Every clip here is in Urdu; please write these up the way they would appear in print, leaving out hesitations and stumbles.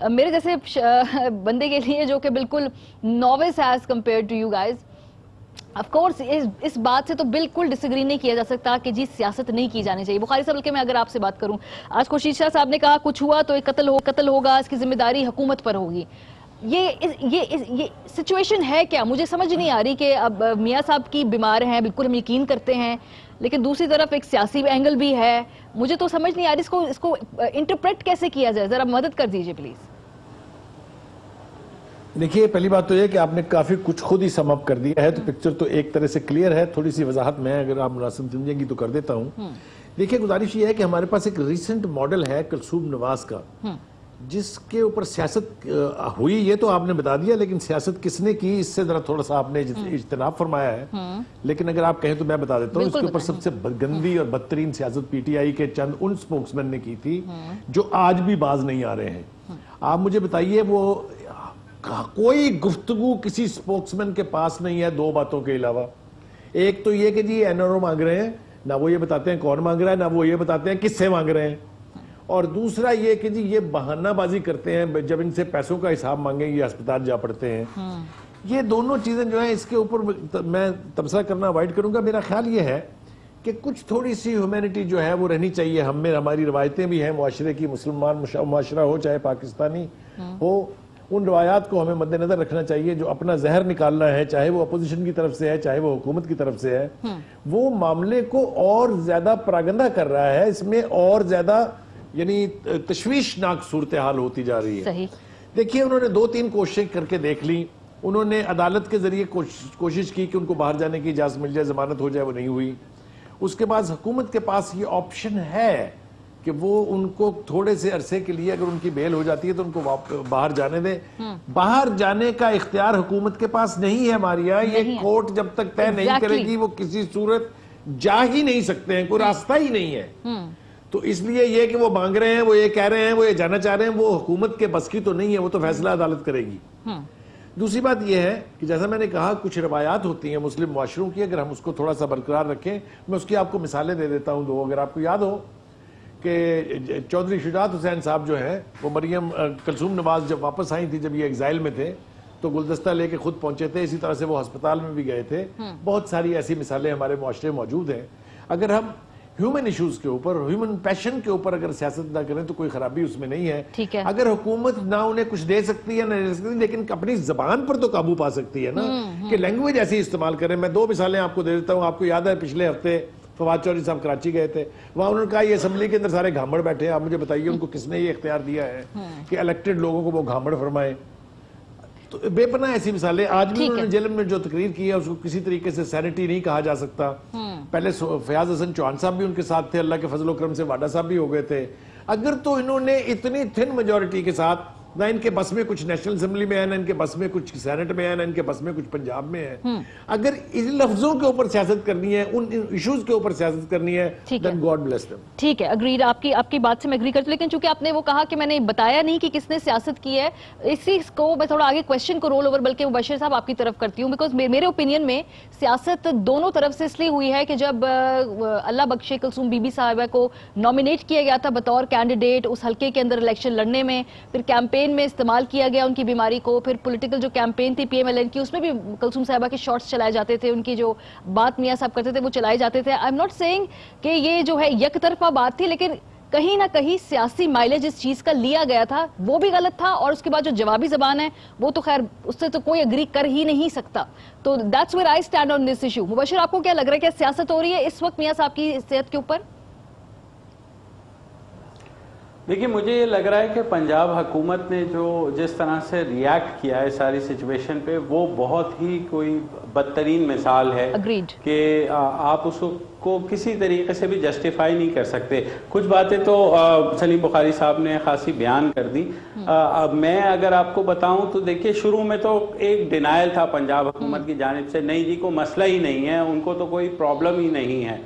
میرے جیسے بندے کے لیے جو کہ بالکل nervous as compare to you guys, of course اس بات سے تو بالکل ڈس ایگری نہیں کیا جا سکتا کہ جی سیاست نہیں کی جانی چاہیے. بخاری صاحب بلکہ میں اگر آپ سے بات کروں، آج خورشید شاہ صاحب نے کہا کچھ ہوا تو ایک قتل ہوگا، اس کی ذمہ داری حکومت پر ہوگی. یہ سچویشن ہے کیا؟ مجھے سمجھ نہیں آ رہی کہ اب میاں صاحب کی بیمار ہیں، بالکل ہم یقین کرتے ہیں، لیکن دوسری طرف ایک سیاسی اینگل بھی ہے. مجھے تو سمجھ نہیں آ رہی اس کو انٹرپریٹ کیسے کیا جائے، ذرا مدد کر دیجئے پلیز. دیکھیے پہلی بات تو یہ کہ آپ نے کافی کچھ خود ہی سم اپ کر دیا ہے، تو پکچر تو ایک طرح سے کلیئر ہے. تھوڑی سی وضاحت میں اگر آپ مناسب سمجھیں گی تو کر دیتا ہوں. دیکھیے گزارش یہ ہے کہ ہمارے پاس ایک ریسنٹ ماڈل ہے کلثوم نواز کا، جس کے اوپر سیاست ہوئی یہ تو آپ نے بتا دیا، لیکن سیاست کس نے کی اس سے ذرا تھوڑا سا آپ نے اجتناب فرمایا ہے. لیکن اگر آپ کہیں تو میں بتا دیتا ہوں. اس کے اوپر سب سے گندی اور بدترین سیاست پی ٹی آئی کے چند ان سپوکس مین نے کی تھی جو آج بھی باز نہیں آ رہے ہیں. آپ مجھے بتائیے وہ کوئی گفتگو کسی سپوکس مین کے پاس نہیں ہے دو باتوں کے علاوہ. ایک تو یہ کہ جی این آر او مانگ رہے ہیں، نہ وہ یہ بتاتے ہیں کون مانگ رہا ہے، نہ وہ یہ بتاتے ہیں کس سے مانگ رہے ہیں. اور دوسرا یہ کہ جی یہ بہانہ بازی کرتے ہیں، جب ان سے پیسوں کا حساب مانگیں یہ ہسپتال جا پڑتے ہیں. یہ دونوں چیزیں جو ہیں اس کے اوپر میں تبصرہ کرنا اوائڈ کروں گا. میرا خیال یہ ہے کہ کچھ تھوڑی سی ہیومینٹی جو ہے وہ رہنی چاہیے ہم میں. ہماری روایتیں بھی ہیں معاشرے کی، مسلمان معاشرہ ہو چاہے پاکستانی ہو، ان روایات کو ہمیں مد نظر رکھنا چاہیے. جو اپنا زہر نکالنا ہے، چاہے وہ اپوزیشن کی طرف سے ہے چاہے وہ حکومت کی طرف سے ہے، وہ معاملے کو اور زیادہ پراگندہ کر رہا ہے. اس میں اور زیادہ یعنی تشویشناک صورتحال ہوتی جا رہی ہے. دیکھیے انہوں نے 2-3 کوششیں کر کے دیکھ لی. انہوں نے عدالت کے ذریعے کوشش کی کہ ان کو باہر جانے کی اجازت مل جائے، ضمانت ہو جائے، وہ نہیں ہوئی. اس کے بعد حکومت کے پاس یہ آپشن ہے کہ وہ ان کو تھوڑے سے عرصے کے لیے اگر ان کی بیل ہو جاتی ہے تو ان کو باہر جانے دیں. باہر جانے کا اختیار حکومت کے پاس نہیں ہے ماریا. یہ کورٹ جب تک طے نہیں کرے گی وہ کسی صورت جا ہی نہیں سکتے ہیں، کوئی راستہ ہی نہیں ہے. تو اس لیے یہ کہ وہ مانگ رہے ہیں، وہ یہ کہہ رہے ہیں، وہ یہ جانا چاہ رہے ہیں، وہ حکومت کے بس کی تو نہیں ہے، وہ تو فیصلہ عدالت کرے گی. دوسری بات یہ ہے کہ جیسا میں نے کہا کچھ روایات ہوتی ہیں مسلم معاشروں کی، اگر ہم اس کو تھوڑا سا برقرار رکھیں. میں اس کی آپ کو مثالیں دے دیتا ہوں 2. اگر آپ کو یاد ہو کہ چودھری شجاعت حسین صاحب جو ہیں وہ مریم کلثوم نواز جب واپس آئی تھی، جب یہ ایگزائل میں تھے تو گلدستہ لے کے خود پہنچے تھے. اسی طرح سے وہ ہسپتال میں بھی گئے تھے. بہت ساری ایسی مثالیں ہمارے معاشرے موجود ہیں. اگر ہم ہیومن ایشوز کے اوپر، ہیومن پیشن کے اوپر اگر سیاست نہ کریں تو کوئی خرابی اس میں نہیں ہے. اگر حکومت نہ انہیں کچھ دے سکتی ہے نہ دے سکتی، لیکن اپنی زبان پر تو قابو پا سکتی ہے نا، کہ لینگویج ایسی استعمال کریں. میں 2 مثالیں آپ کو دے دیتا ہوں. آپ کو یاد ہے پچھلے ہفتے فواد چودھری صاحب کراچی گئے تھے، وہاں انہوں نے کہا یہ اسمبلی کے اندر سارے گھامڑ بیٹھے ہیں. آپ مجھے بتائیے ان کو کس نے یہ اختیار دیا ہے کہ الیکٹڈ لوگوں کو وہ گھامڑ فرمائے؟ تو بے پناہ ایسی مثالیں. آج بھی انہوں نے جیل میں جو تقریر کی ہے اس کو کسی طریقے سے سینٹی نہیں کہا جا سکتا. پہلے فیاض حسن چوہان صاحب بھی ان کے ساتھ تھے، اللہ کے فضل و کرم سے واڈا صاحب بھی ہو گئے تھے. اگر تو انہوں نے اتنی تھن میجورٹی کے ساتھ، نہ ان کے بس میں کچھ نیشنل اسمبلی میں ہے، نہ ان کے بس میں کچھ سینٹ میں ہے، نہ ان کے بس میں کچھ پنجاب میں ہے، اگر ان لفظوں کے اوپر سیاست کرنی ہے، ان ایشوز کے اوپر سیاست کرنی ہے، then God bless them. ٹھیک ہے، اگریڈ. آپ کی بات سے میں اگری کرتی ہوں، لیکن چونکہ آپ نے وہ کہا کہ میں نے بتایا نہیں کہ کس نے سیاست کی ہے، اسی کو میں تھوڑا آگے کویسچن کو رول اوور بلکہ مبشر صاحب آپ کی طرف کرتی ہوں. بیکاز میرے اوپینین میں سیاست دونوں طرف سے اس لیے ہوئی ہے کہ جب اللہ بخشے کلثوم بی بی صاحبہ کو نامینیٹ کیا گیا تھا بطور کینڈیڈیٹ اس حلقے کے اندر الیکشن لڑنے میں، پھر کیمپین میں استعمال کیا گیا ان کی بیماری کو، پھر پولیٹیکل جو کیمپین تھی پی ایم ایل این کی اس میں بھی کلثوم صاحبہ کے شارٹس چلائے جاتے تھے، ان کی جو بات میاں صاحب کرتے تھے وہ چلائے جاتے تھے. آئی ایم ناٹ سیئنگ کہ یہ جو ہے یک طرفہ بات تھی، لیکن کہیں نہ کہیں سیاسی مائلیج اس چیز کا لیا گیا تھا، وہ بھی غلط تھا. اور اس کے بعد جو جوابی زبان ہے وہ تو خیر اس سے تو کوئی اگری کر ہی نہیں سکتا. تو that's where I stand on this issue. مبشر آپ کو کیا لگ رہا ہے کہ سیاست ہو رہی ہے اس وقت میاں صاحب کی صحت کے اوپر؟ دیکھیے مجھے یہ لگ رہا ہے کہ پنجاب حکومت نے جو جس طرح سے ریاکٹ کیا ہے ساری سچویشن پہ، وہ بہت ہی کوئی بدترین مثال ہے کہ آپ اس کو کسی طریقے سے بھی جسٹیفائی نہیں کر سکتے. کچھ باتیں تو سلیم بخاری صاحب نے خاصی بیان کر دی. میں اگر آپ کو بتاؤں تو دیکھیے شروع میں تو ایک ڈینائل تھا پنجاب حکومت کی جانب سے، نہیں جی کوئی مسئلہ ہی نہیں ہے، ان کو تو کوئی پرابلم ہی نہیں ہے.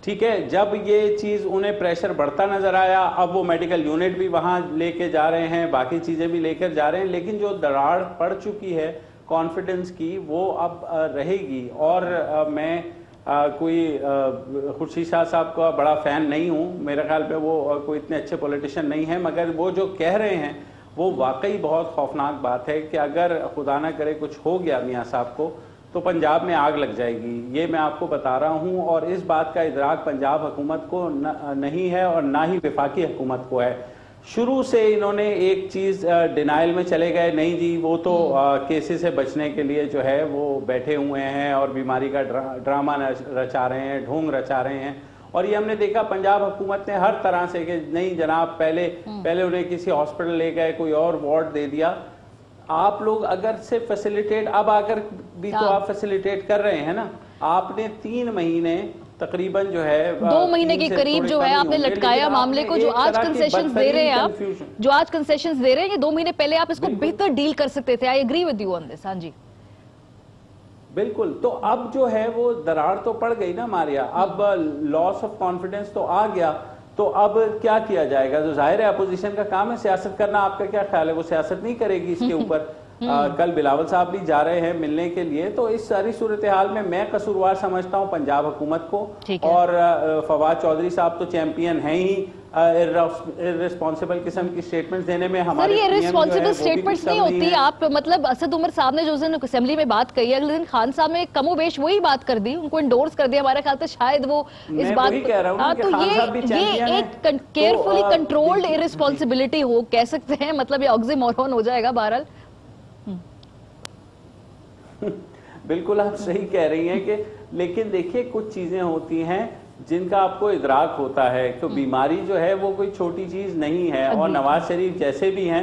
ٹھیک ہے، جب یہ چیز انہیں پریشر بڑھتا نظر آیا، اب وہ میڈیکل یونٹ بھی وہاں لے کے جا رہے ہیں، باقی چیزیں بھی لے کر جا رہے ہیں، لیکن جو دراڑ پڑ چکی ہے کانفیڈنس کی وہ اب رہے گی. اور میں کوئی خورشید شاہ صاحب کا بڑا فین نہیں ہوں، میرے خیال پہ وہ کوئی اتنے اچھے پولیٹیشین نہیں ہیں، مگر وہ جو کہہ رہے ہیں وہ واقعی بہت خوفناک بات ہے کہ اگر خدا نہ کرے کچھ ہو گیا میاں صاحب کو تو پنجاب میں آگ لگ جائے گی. یہ میں آپ کو بتا رہا ہوں, اور اس بات کا ادراک پنجاب حکومت کو نہیں ہے اور نہ ہی وفاقی حکومت کو ہے. شروع سے انہوں نے ایک چیز ڈینائل میں چلے گئے, نہیں جی وہ تو کیسز سے بچنے کے لیے جو ہے وہ بیٹھے ہوئے ہیں اور بیماری کا ڈرامہ رچا رہے ہیں, ڈھونگ رچا رہے ہیں. اور یہ ہم نے دیکھا پنجاب حکومت نے ہر طرح سے کہ نہیں جناب پہلے انہیں کسی ہاسپٹل لے گئے, کوئی اور وارڈ دے دیا. آپ لوگ اگر سے فیسیلیٹیٹ اب آ کر بھی تو آپ فیسیلیٹیٹ کر رہے ہیں نا. آپ نے 3 مہینے تقریباً جو ہے 2 مہینے کے قریب جو ہے آپ نے لٹکایا معاملے کو. جو آج کنسیشنز دے رہے ہیں آپ, جو آج کنسیشنز دے رہے ہیں, یہ 2 مہینے پہلے آپ اس کو بہتر ڈیل کر سکتے تھے. I agree with you on this. ہاں جی بالکل. تو اب جو ہے وہ دراڑ تو پڑ گئی نا ماریا, اب لاس آف کانفیڈنس تو آ گیا. تو اب کیا کیا جائے گا؟ تو ظاہر ہے اپوزیشن کا کام ہے سیاست کرنا. آپ کا کیا خیال ہے, وہ سیاست نہیں کرے گی اس کے اوپر؟ کل بلاول صاحب بھی جا رہے ہیں ملنے کے لیے. تو اس ساری صورتحال میں قصوروار سمجھتا ہوں پنجاب حکومت کو, اور فواد چودھری صاحب تو چیمپئن ہیں ہی ارسپانسبل قسم کی سٹیٹمنٹس دینے میں. ہمارے یہ ارسپانسبل سٹیٹمنٹس نہیں ہوتی. آپ مطلب اسد عمر صاحب نے جو دن اسمبلی میں بات کہی, اگلے دن خان صاحب نے کم و بیش وہی بات کر دی, ان کو انڈورس کر دیا. ہمارے خیال سے شاید وہ اس بات تو یہ ایک کیئرفلی کنٹرولڈ ارسپانسبلٹی ہو کہہ سکتے ہیں, مطلب یہ آگزی مورون ہو جائے گا. بہرحال بالکل آپ صحیح کہہ رہی ہیں کہ, لیکن دیکھیے کچھ چیزیں ہوتی ہیں جن کا آپ کو ادراک ہوتا ہے. تو بیماری جو ہے وہ کوئی چھوٹی چیز نہیں ہے. اور نواز شریف جیسے بھی ہیں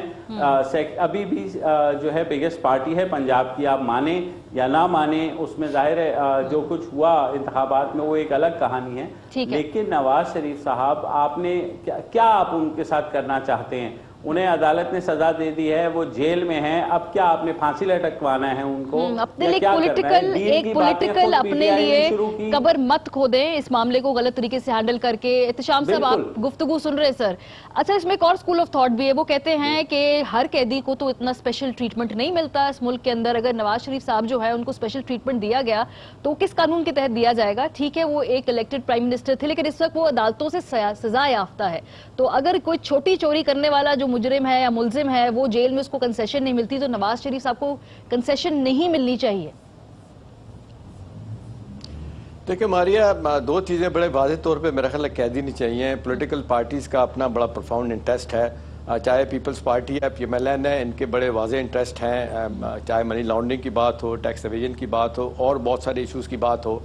ابھی بھی جو ہے بگیسٹ پارٹی ہے پنجاب کی. آپ مانیں یا نہ مانیں, اس میں ظاہر ہے جو کچھ ہوا انتخابات میں وہ ایک الگ کہانی ہے. لیکن نواز شریف صاحب, آپ نے کیا آپ ان کے ساتھ کرنا چاہتے ہیں؟ انہیں عدالت نے سزا دے دی ہے, وہ جیل میں ہیں. اب کیا آپ نے پھانسی لٹکوانا ہے ان کو؟ اپنے لیے ایک پولیٹیکل اپنے لیے قبر مت کھودیں اس معاملے کو غلط طریقے سے ہینڈل کر کے. احتشام صاحب آپ گفتگو سن رہے سر. اچھا, اس میں ایک اور اسکول آف تھاٹ بھی ہے. وہ کہتے ہیں کہ ہر قیدی کو تو اتنا اسپیشل ٹریٹمنٹ نہیں ملتا اس ملک کے اندر. اگر نواز شریف صاحب جو ہے ان کو اسپیشل ٹریٹمنٹ دیا گیا تو کس قانون کے تحت دیا جائے گا؟ ٹھیک ہے وہ ایک الیکٹڈ پرائم منسٹر تھے, لیکن اس وقت وہ عدالتوں سے سزا یافتہ ہے. تو اگر کوئی چھوٹی چوری کرنے والا جو مجرم ہے یا ملزم ہے وہ جیل میں اس کو کنسیشن نہیں ملتی, تو نواز شریف صاحب کو کنسیشن نہیں ملنی چاہیے. دیکھیں ماریا, 2 چیزیں بڑے واضح طور پہ میرا خیال ہے کہہ دینی چاہیے. پولیٹیکل پارٹیز کا اپنا بڑا پروفاؤنڈ انٹرسٹ ہے, چاہے پیپلز پارٹی ہے, پی ایم ایل این ہے, ان کے بڑے واضح انٹرسٹ ہیں. چاہے منی لانڈرنگ کی بات ہو, ٹیکس ایویژن کی بات ہو, اور بہت سارے ایشوز کی بات ہو.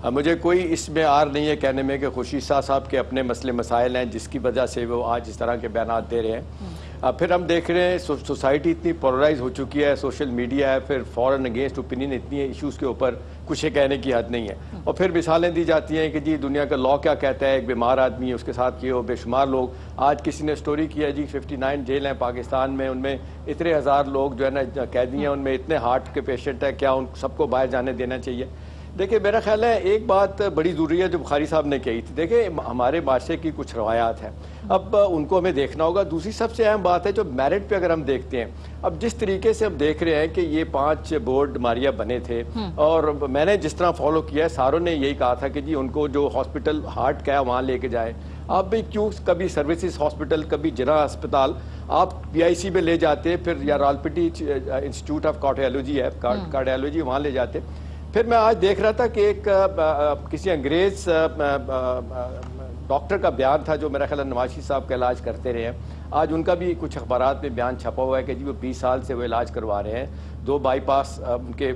مجھے کوئی اس میں آر نہیں ہے کہنے میں کہ خورشید صاحب کے اپنے مسئلے مسائل ہیں جس کی وجہ سے وہ آج اس طرح کے بیانات دے رہے ہیں. پھر ہم دیکھ رہے ہیں سوسائٹی اتنی پولرائز ہو چکی ہے, سوشل میڈیا ہے, پھر فورن اگینسٹ اوپینین اتنی ہے ایشوز کے اوپر, کچھ کہنے کی حد نہیں ہے. اور پھر مثالیں دی جاتی ہیں کہ جی دنیا کا لا کیا کہتا ہے, ایک بیمار آدمی ہے اس کے ساتھ یہ ہو. بے شمار لوگ, آج کسی نے سٹوری کیا جی 59 جیل ہیں پاکستان میں, ان میں اتنے ہزار لوگ جو ہے نا قیدی ہیں, ان میں اتنے ہارٹ کے پیشنٹ ہیں, کیا ان سب کو باہر جانے دینا چاہیے؟ دیکھیں میرا خیال ہے ایک بات بڑی ضروری ہے جو بخاری صاحب نے کہی تھی. دیکھیں ہمارے معاشرے کی کچھ روایات ہیں, اب ان کو ہمیں دیکھنا ہوگا. دوسری سب سے اہم بات ہے جو میرٹ پہ اگر ہم دیکھتے ہیں, اب جس طریقے سے ہم دیکھ رہے ہیں کہ یہ 5 بورڈ ماریا بنے تھے, اور میں نے جس طرح فالو کیا ہے, ساروں نے یہی کہا تھا کہ جی ان کو جو ہاسپٹل ہارٹ کا ہے وہاں لے کے جائیں. آپ بھی کیوں کبھی سروسز ہاسپٹل, کبھی جنرل ہسپتال آپ پی آئی سی میں لے جاتے, پھر یا رالپٹی انسٹیٹیوٹ آف کارڈیالوجی ہے, کارڈیالوجی وہاں لے جاتے. پھر میں آج دیکھ رہا تھا کہ ایک کسی انگریز ڈاکٹر کا بیان تھا جو میرا خیال ہے نواز شریف صاحب کا علاج کرتے رہے ہیں. آج ان کا بھی کچھ اخبارات میں بیان چھپا ہوا ہے کہ جی وہ 20 سال سے وہ علاج کروا رہے ہیں. 2 بائی پاس ان کے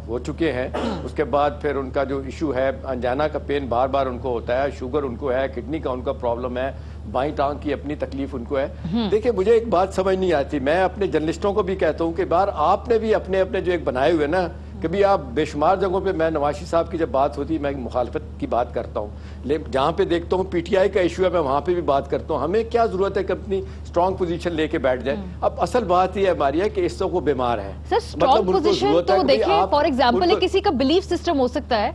ہو چکے ہیں. اس کے بعد پھر ان کا جو ایشو ہے, انجینا کا پین بار بار ان کو ہوتا ہے, شوگر ان کو ہے, کڈنی کا ان کا پرابلم ہے, بائیں ٹانگ کی اپنی تکلیف ان کو ہے. دیکھیں مجھے ایک بات سمجھ نہیں آتی, میں اپنے جرنلسٹوں کو بھی کہتا ہوں کہ بار آپ نے بھی اپنے جو ایک بنائے ہوئے نا, کبھی آپ بے شمار جگہوں پہ, میں نواز شریف صاحب کی جب بات ہوتی ہے میں مخالفت کی بات کرتا ہوں, لیکن جہاں پہ دیکھتا ہوں پی ٹی آئی کا ایشو ہے میں وہاں پہ بھی بات کرتا ہوں. ہمیں کیا ضرورت ہے کہ اپنی اسٹرانگ پوزیشن لے کے بیٹھ جائیں؟ اب اصل بات یہ ہے ہماری ہے کہ اس وقت وہ بیمار ہے. سر اسٹرانگ پوزیشن تو دیکھیں فار ایگزامپل کسی کا بلیف سسٹم ہو سکتا ہے,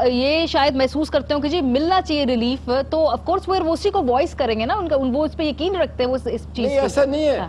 یہ شاید محسوس کرتے ہوں کہ جی ملنا چاہیے ریلیف, تو آف کورس وہ اسی کو وائس کریں گے نا, وہ اس پہ یقین رکھتے ہیں وہ اس چیز پہ. ایسا نہیں ہے,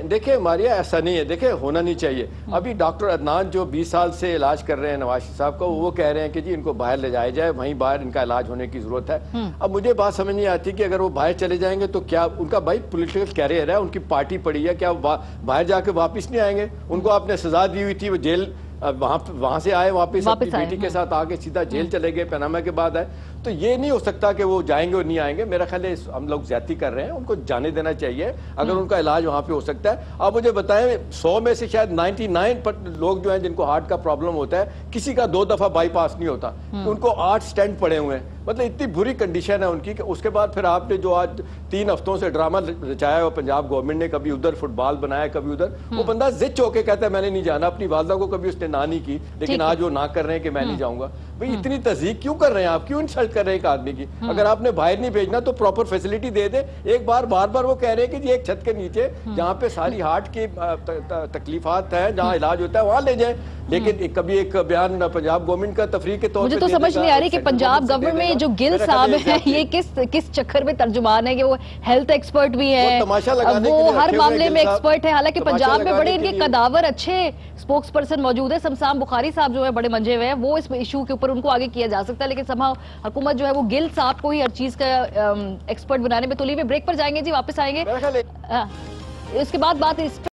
دیکھیں ماریا ایسا نہیں ہے, دیکھیں ہونا نہیں چاہیے. ابھی ڈاکٹر عدنان جو 20 سال سے علاج کر رہے ہیں نواز شریف صاحب کا, وہ کہہ رہے ہیں کہ جی ان کو باہر لے جایا جائے, وہیں باہر ان کا علاج ہونے کی ضرورت ہے. اب مجھے بات سمجھ نہیں آتی کہ اگر وہ باہر چلے جائیں گے تو کیا ان کا بھائی پولیٹیکل کیریئر ہے, ان کی پارٹی پڑی ہے, کیا باہر جا کے واپس نہیں آئیں گے؟ ان کو آپ نے سزا دی ہوئی تھی, وہ جیل وہاں سے آئے واپس اپنی بیٹی کے ساتھ آگے سیدھا جیل چلے گئے, پاناما کے بعد آئے. تو یہ نہیں ہو سکتا کہ وہ جائیں گے اور نہیں آئیں گے. میرا خیال ہے ہم لوگ زیادتی کر رہے ہیں, ان کو جانے دینا چاہیے اگر ان کا علاج وہاں پہ ہو سکتا ہے. آپ مجھے بتائیں 100 میں سے شاید 99 لوگ جو ہیں جن کو ہارٹ کا پرابلم ہوتا ہے, کسی کا 2 دفعہ بائی پاس نہیں ہوتا. ان کو 8 سٹینٹ پڑے ہوئے ہیں, مطلب اتنی بری کنڈیشن ہے ان کی کہ اس کے بعد پھر آپ نے جو آج 3 ہفتوں سے ڈرامہ رچایا ہے پنجاب گورنمنٹ نے, کبھی ادھر فٹ بال بنایا کبھی ادھر, وہ بندہ زچ ہو کے کہتا ہے میں نے نہیں جانا. اپنی والدہ کو کبھی اس نے نہ نہیں کی, لیکن آج وہ نہ کر رہے ہیں کہ میں نہیں جاؤں گا. بھئی اتنی تذیق کیوں کر رہے ہیں آپ, کیوں انسلٹ کر رہے ہیں ایک آدمی کی؟ اگر آپ نے باہر نہیں بھیجنا تو پراپر فیسلٹی دے دیں. ایک بار بار وہ کہہ رہے ہیں کہ جی ایک چھت کے نیچے جہاں پہ ساری ہارٹ کی تکلیفات ہیں, جہاں علاج ہوتا ہے وہاں لے جائیں. لیکن کبھی ایک بیان پنجاب گورنمنٹ کا تفریح کے طور مجھے تو سمجھ نہیں آ رہی کہ پنجاب گورنمنٹ میں جو گل صاحب ہیں یہ کس چکر میں ترجمان ہے کہ وہ ہیلتھ ایکسپرٹ بھی ہیں, وہ ہر معاملے میں ایکسپرٹ ہے. حالانکہ پنجاب میں بڑے ان کے قداور اچھے سپوکس پرسن موجود ہے. سمسام بخاری صاحب جو ہے بڑے منجے ہوئے ہیں, وہ اس ایشو کے اوپر ان کو آگے کیا جا سکتا ہے, لیکن سمہاؤ حکومت جو ہے وہ گل صاحب کو ہی ہر چیز کا ایکسپرٹ بنانے میں تلی ہوئی. بریک پر جائیں گے جی, واپس آئیں گے. اس کے بعد بات اس